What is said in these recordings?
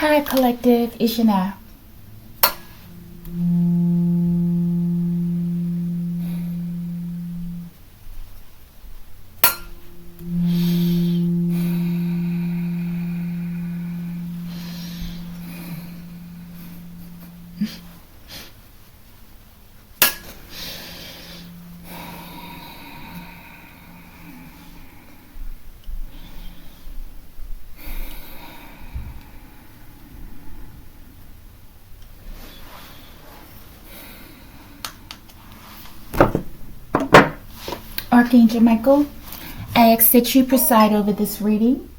Hi, Collective. It's Yana. Archangel Michael, I ask that you preside over this reading.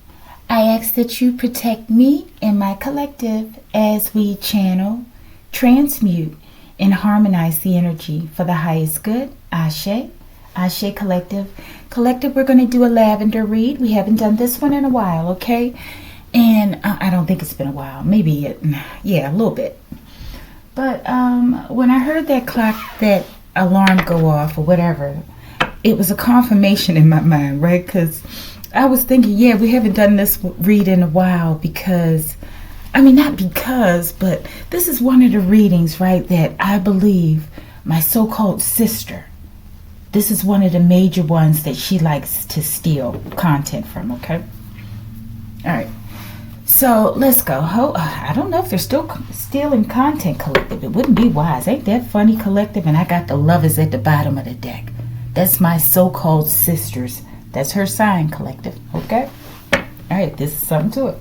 I ask that you protect me and my collective as we channel, transmute, and harmonize the energy for the highest good. Ashe. Ashe, Collective. Collective, we're going to do a lavender read. We haven't done this one in a while, okay? And I don't think it's been a while. Maybe, a little bit. But when I heard that clock, that alarm go off or whatever, it was a confirmation in my mind, right? Because I was thinking, yeah, we haven't done this read in a while because, not because, but this is one of the readings, right, that I believe my so-called sister, this is one of the major ones that she likes to steal content from, okay? All right. So let's go. I don't know if they're still stealing content, Collective. It wouldn't be wise. Ain't that funny, Collective? And I got the lovers at the bottom of the deck. That's my so-called sisters. That's her sign, Collective. Okay? All right, this is something to it.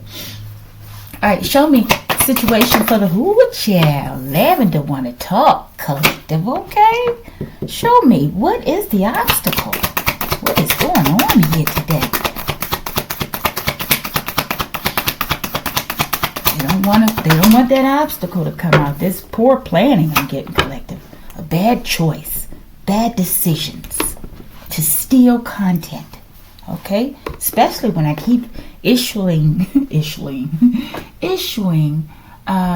All right, show me situation for the child. Lavender want to talk, Collective. Okay? Show me, what is the obstacle? What is going on here today? They don't want that obstacle to come out. This poor planning I'm getting, Collective. A bad choice. Bad decisions to steal content, okay? Especially when I keep issuing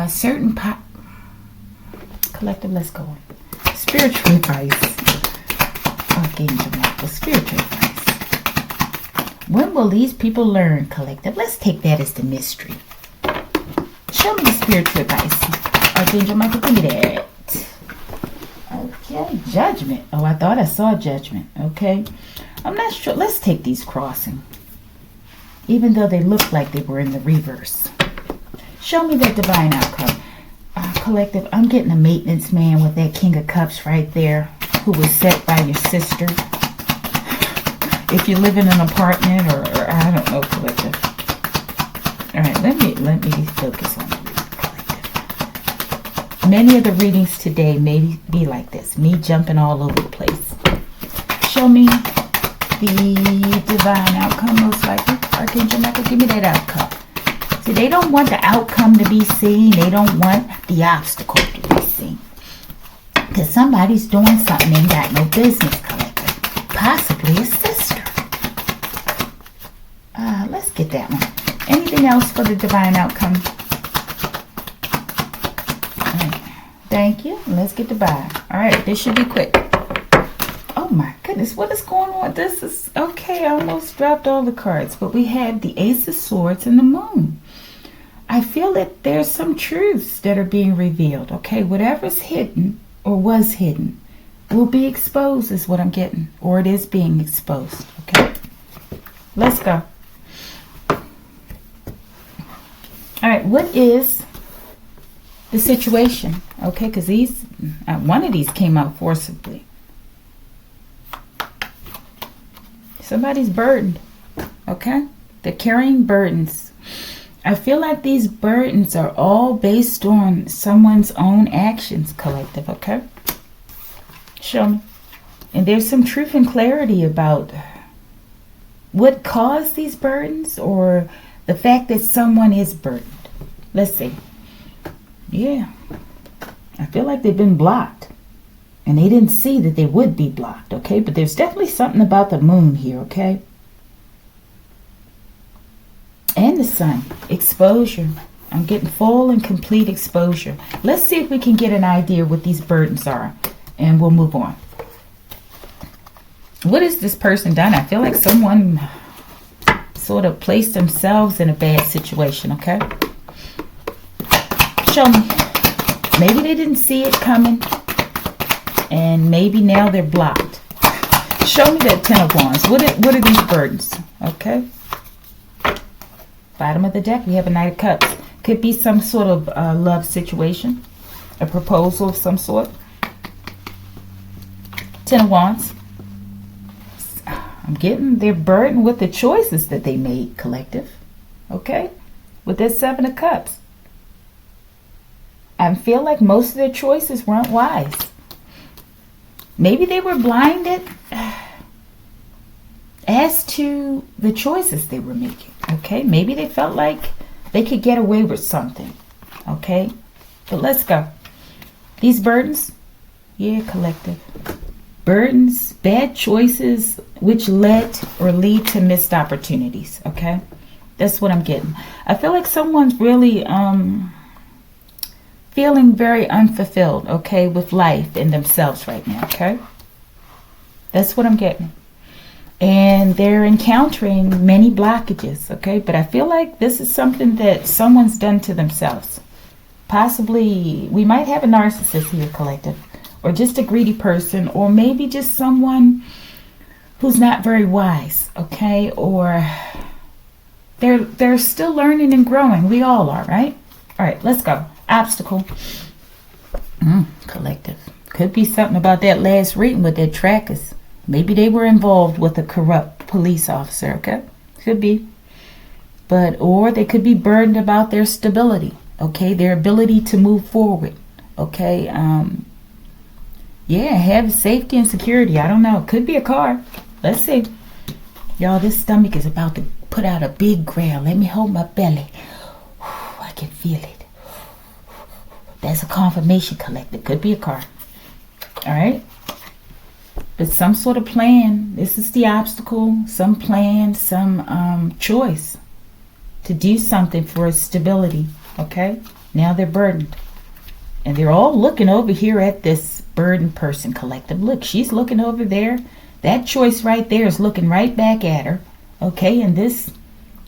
certain Collective, let's go on. Spiritual advice. Archangel Michael, spiritual advice. When will these people learn, Collective? Let's take that as the mystery. Show me the spiritual advice. Archangel Michael, give me that. Okay, judgment. Oh, I thought I saw judgment. Okay. I'm not sure. Let's take these crossing. Even though they look like they were in the reverse. Show me that divine outcome. Collective, I'm getting a maintenance man with that King of Cups right there, who was set by your sister. If you live in an apartment or I don't know, Collective. All right, let me focus on the reading, Collective. Many of the readings today may be like this, me jumping all over the place. Show me the divine outcome, most likely. Archangel Michael, give me that outcome. See, they don't want the outcome to be seen. They don't want the obstacle to be seen. Because somebody's doing something they ain't got no business, Collective. Possibly a sister. Let's get that one. Anything else for the divine outcome? Right. Thank you. Let's get the vibe. All right, this should be quick. Oh my goodness, what is going on? This is okay. I almost dropped all the cards, but we have the Ace of Swords and the Moon. I feel that there's some truths that are being revealed. Okay, whatever's hidden or was hidden will be exposed, is what I'm getting, or it is being exposed. Okay, let's go. All right, what is the situation? Okay, because these, one of these came out forcibly. Somebody's burdened. Okay, they're carrying burdens. I feel like these burdens are all based on someone's own actions, Collective. Okay, show me. And there's some truth and clarity about what caused these burdens, or the fact that someone is burdened. Let's see. Yeah. I feel like they've been blocked. And they didn't see that they would be blocked, okay? But there's definitely something about the moon here, okay? And the sun. Exposure. I'm getting full and complete exposure. Let's see if we can get an idea what these burdens are. And we'll move on. What has this person done? I feel like someone sort of placed themselves in a bad situation, okay? Show me. Maybe they didn't see it coming, and maybe now they're blocked. Show me that Ten of Wands. What are these burdens? Okay. Bottom of the deck, we have a Knight of Cups. Could be some sort of love situation, a proposal of some sort. Ten of Wands. I'm getting they're burdened with the choices that they made, collective. Okay? With that Seven of Cups. I feel like most of their choices weren't wise. Maybe they were blinded as to the choices they were making. Okay? Maybe they felt like they could get away with something. Okay? But let's go. These burdens, yeah, collective. Burdens, bad choices, which led or lead to missed opportunities. Okay? That's what I'm getting. I feel like someone's really feeling very unfulfilled, okay, with life and themselves right now, okay? That's what I'm getting. And they're encountering many blockages, okay? But I feel like this is something that someone's done to themselves. Possibly, we might have a narcissist here, collective, or just a greedy person, or maybe just someone who's not very wise, okay? Or they're still learning and growing. We all are, right? All right, let's go. Obstacle. Collective. Could be something about that last reading with their trackers. Maybe they were involved with a corrupt police officer, okay? Could be. Or they could be burdened about their stability, okay? Their ability to move forward, okay? Yeah, have safety and security. I don't know. Could be a car. Let's see. Y'all, this stomach is about to put out a big growl. Let me hold my belly. I can feel it. That's a confirmation, collective. Could be a car. All right. But some sort of plan. This is the obstacle. Some plan, some choice to do something for stability. Okay. Now they're burdened. And they're all looking over here at this burdened person, collective. Look, she's looking over there. That choice right there is looking right back at her. Okay. And this,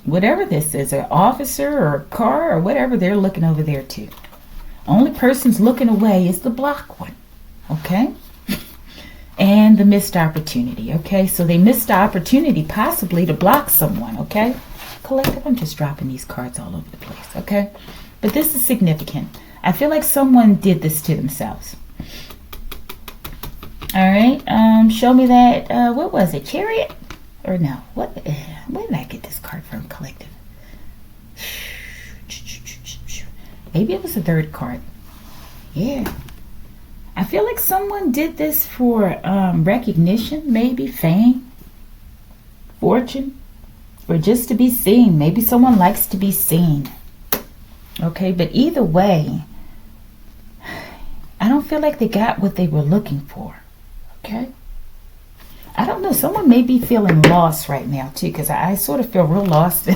whatever this is, an officer or a car or whatever, they're looking over there too. Only person's looking away is the block one, okay? And the missed opportunity, okay? So they missed the opportunity possibly to block someone, okay? Collective, I'm just dropping these cards all over the place, okay? But this is significant. I feel like someone did this to themselves. All right, show me that, what was it, Chariot? Or no, where did I get this card from, collective? Maybe it was the third card. Yeah. I feel like someone did this for recognition, maybe fame, fortune, or just to be seen. Maybe someone likes to be seen. Okay, but either way, I don't feel like they got what they were looking for. Okay? I don't know. Someone may be feeling lost right now, too, because I sort of feel real lost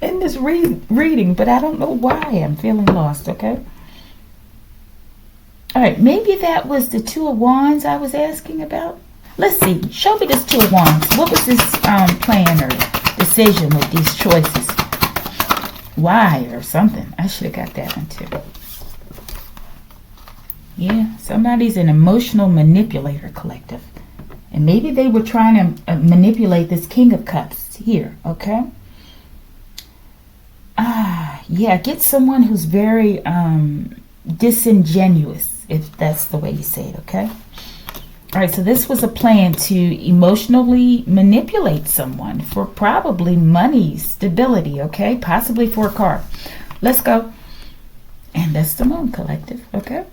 in this reading, but I don't know why I'm feeling lost, okay? All right, maybe that was the Two of Wands I was asking about. Let's see. Show me this Two of Wands. What was this plan or decision with these choices? Why or something? I should have got that one, too. Yeah, somebody's an emotional manipulator, collective. And maybe they were trying to manipulate this King of Cups here, okay? Yeah, get someone who's very disingenuous, if that's the way you say it, okay? All right, so this was a plan to emotionally manipulate someone for probably money, stability, okay? Possibly for a car. Let's go. And that's the Moon, collective, okay?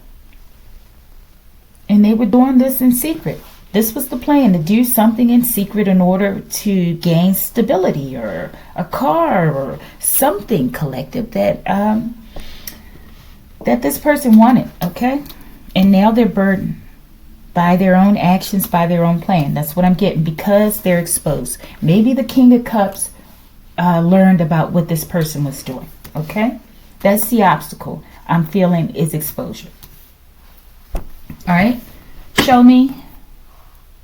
And they were doing this in secret. This was the plan, to do something in secret in order to gain stability or a car or something, collective, that that this person wanted, okay? And now they're burdened by their own actions, by their own plan. That's what I'm getting, because they're exposed. Maybe the King of Cups learned about what this person was doing, okay? That's the obstacle I'm feeling, is exposure. All right, show me.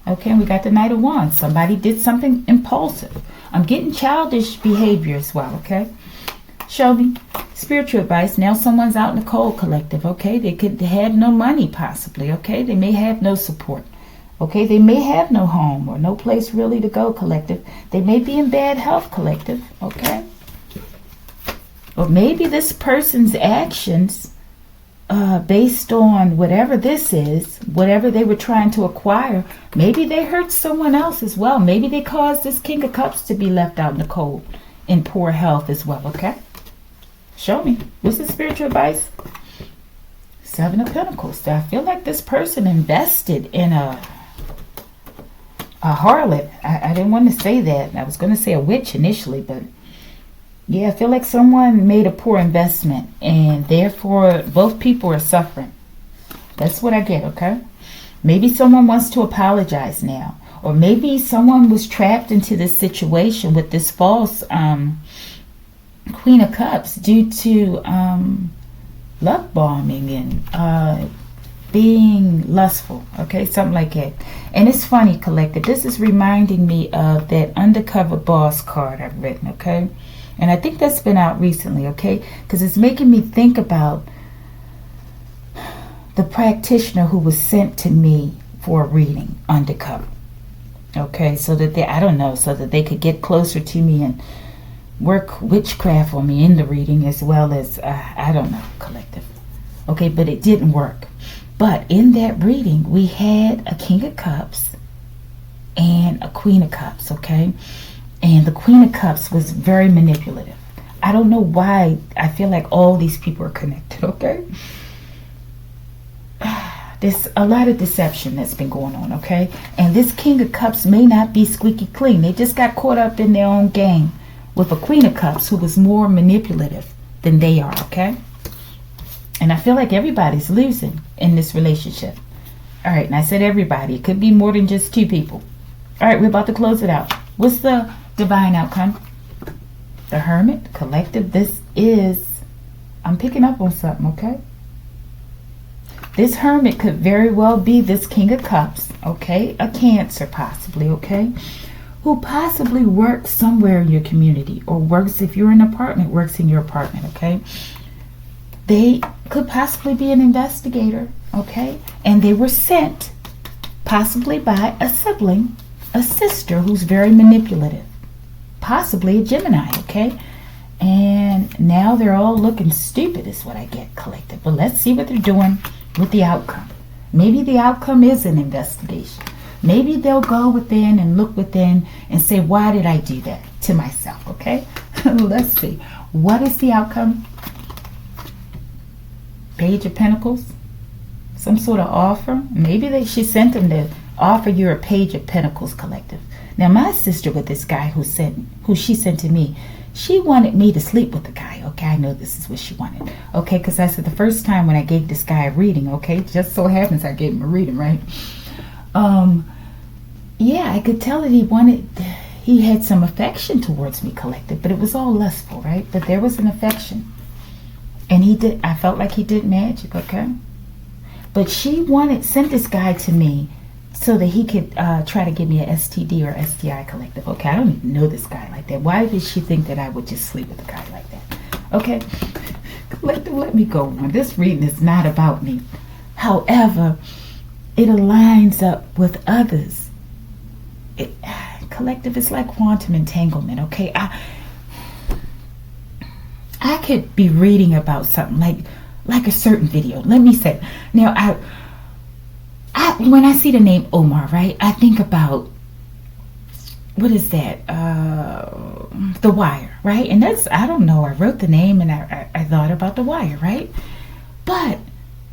Okay, we got the Knight of Wands. Somebody did something impulsive. I'm getting childish behavior as well, okay? Show me. Spiritual advice. Now someone's out in the cold, collective. Okay, they have no money possibly. Okay, they may have no support. Okay, they may have no home or no place really to go, collective. They may be in bad health, collective. Okay, or maybe this person's actions, based on whatever this is, whatever they were trying to acquire, maybe they hurt someone else as well. Maybe they caused this King of Cups to be left out in the cold, in poor health as well. Okay, show me. What's the spiritual advice? Seven of Pentacles. I feel like this person invested in a harlot. I didn't want to say that. I was going to say a witch initially, but yeah, I feel like someone made a poor investment and therefore both people are suffering. That's what I get, okay? Maybe someone wants to apologize now. Or maybe someone was trapped into this situation with this false Queen of Cups due to love bombing and being lustful, okay? Something like that. And it's funny, collective. This is reminding me of that Undercover Boss card I've written, okay? And I think that's been out recently, okay? Because it's making me think about the practitioner who was sent to me for a reading undercover. Okay, so that they, I don't know, so that they could get closer to me and work witchcraft on me in the reading as well as, I don't know, collective. Okay, but it didn't work. But in that reading, we had a King of Cups and a Queen of Cups, okay? And the Queen of Cups was very manipulative. I don't know why I feel like all these people are connected, okay? There's a lot of deception that's been going on, okay? And this King of Cups may not be squeaky clean. They just got caught up in their own game with a Queen of Cups who was more manipulative than they are, okay? And I feel like everybody's losing in this relationship. All right, and I said everybody. It could be more than just two people. All right, we're about to close it out. What's the divine outcome? The Hermit, collective. This is, I'm picking up on something, okay? This Hermit could very well be this King of Cups, okay? A Cancer possibly, okay? Who possibly works somewhere in your community or works, if you're in an apartment, works in your apartment, okay? They could possibly be an investigator, okay? And they were sent possibly by a sibling, a sister who's very manipulative, possibly a Gemini, okay? And now they're all looking stupid is what I get, collective. But let's see what they're doing with the outcome. Maybe the outcome is an investigation. Maybe they'll go within and look within and say, why did I do that to myself, okay? Let's see. What is the outcome? Page of Pentacles. Some sort of offer. Maybe she sent them to offer you a Page of Pentacles, collective. Now, my sister with this guy who she sent to me, she wanted me to sleep with the guy, okay? I know this is what she wanted, okay? Because I said the first time when I gave this guy a reading, okay? Just so happens I gave him a reading, right? Yeah, I could tell that he had some affection towards me, collective, but it was all lustful, right? But there was an affection. And I felt like he did magic, okay? But she sent this guy to me so that he could try to give me an STD or STI, collective. Okay, I don't even know this guy like that. Why did she think that I would just sleep with a guy like that? Okay, collective, let me go on. This reading is not about me. However, it aligns up with others. Collective is like quantum entanglement, okay? I could be reading about something like a certain video. Let me say, now when I see the name Omar, right, I think about, what is that? The Wire, right? And that's, I don't know, I wrote the name and I thought about The Wire, right? But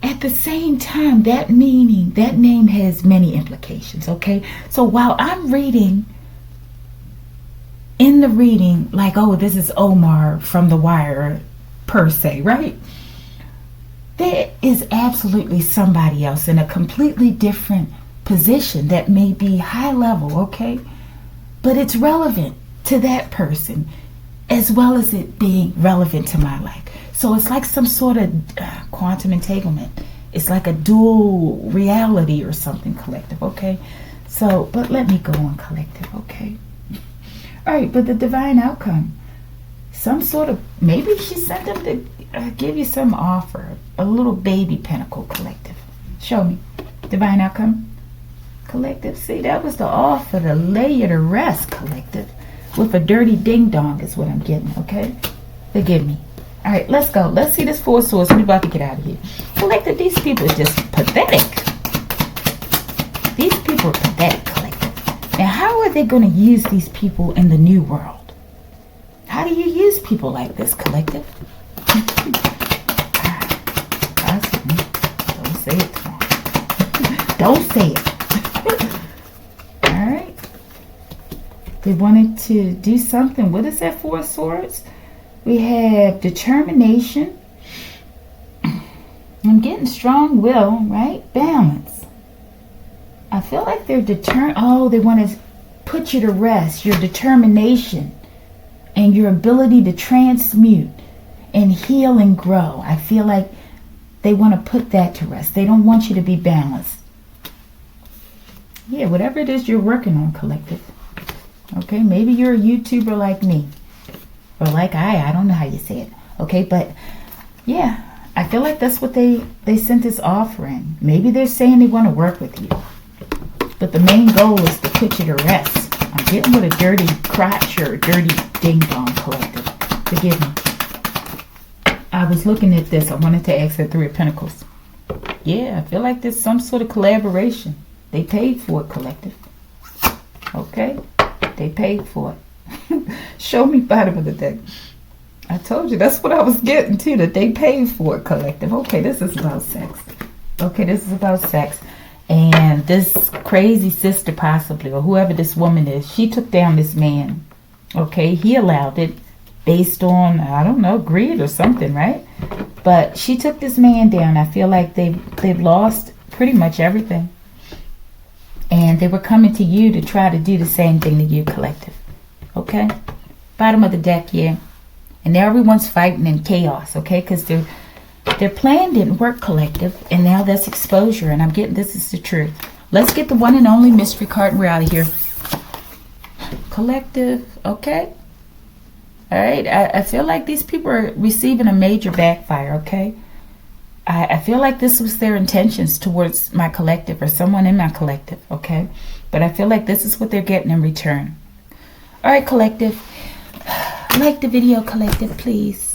at the same time, that name has many implications, okay? So while I'm reading, in the reading, like, oh, this is Omar from The Wire, per se, right? There is absolutely somebody else in a completely different position that may be high level, okay? But it's relevant to that person as well as it being relevant to my life. So it's like some sort of quantum entanglement. It's like a dual reality or something, collective, okay? So, but let me go on, collective, okay? All right, but the divine outcome. some sort of, maybe she sent them to give you some offer. A little baby pentacle, collective. Show me. Divine outcome. Collective. See, that was the offer to lay you to rest, collective. With a dirty ding dong is what I'm getting, okay? Forgive me. All right, let's go. Let's see this Four of Swords. We're about to get out of here. Collective, these people are just pathetic. These people are pathetic, collective. Now, how are they going to use these people in the new world? How do you use people like this, collective? Don't say it, Tom. Don't say it. All right. They wanted to do something. What is that, Four of Swords? We have determination. I'm getting strong will, right? Balance. I feel like they're determined. Oh, they want to put you to rest. Your determination and your ability to transmute and heal and grow. I feel like they want to put that to rest. They don't want you to be balanced. Yeah, whatever it is you're working on, collective. Okay, maybe you're a YouTuber like me. Or like I don't know how you say it. Okay, but yeah, I feel like that's what they sent this offering. Maybe they're saying they want to work with you. But the main goal is to put you to rest. I'm getting with a dirty crotch or a dirty ding dong, collective. Forgive me. I was looking at this. I wanted to ask that Three of Pentacles. Yeah, I feel like there's some sort of collaboration. They paid for it, collective. Okay? They paid for it. Show me bottom of the deck. I told you, that's what I was getting too, that they paid for it, collective. Okay, this is about sex. Okay, this is about sex. And this crazy sister possibly, or whoever this woman is, she took down this man. Okay, he allowed it based on, I don't know, greed or something, right? But she took this man down. I feel like they've lost pretty much everything. And they were coming to you to try to do the same thing to you, collective. Okay? Bottom of the deck here. And now everyone's fighting in chaos, okay? Because their plan didn't work, collective. And now that's exposure. And I'm getting, this is the truth. Let's get the one and only mystery card and we're out of here. Collective, okay? All right? I feel like these people are receiving a major backfire, okay? I feel like this was their intentions towards my collective or someone in my collective, okay? But I feel like this is what they're getting in return. All right, collective. Like the video, collective, please.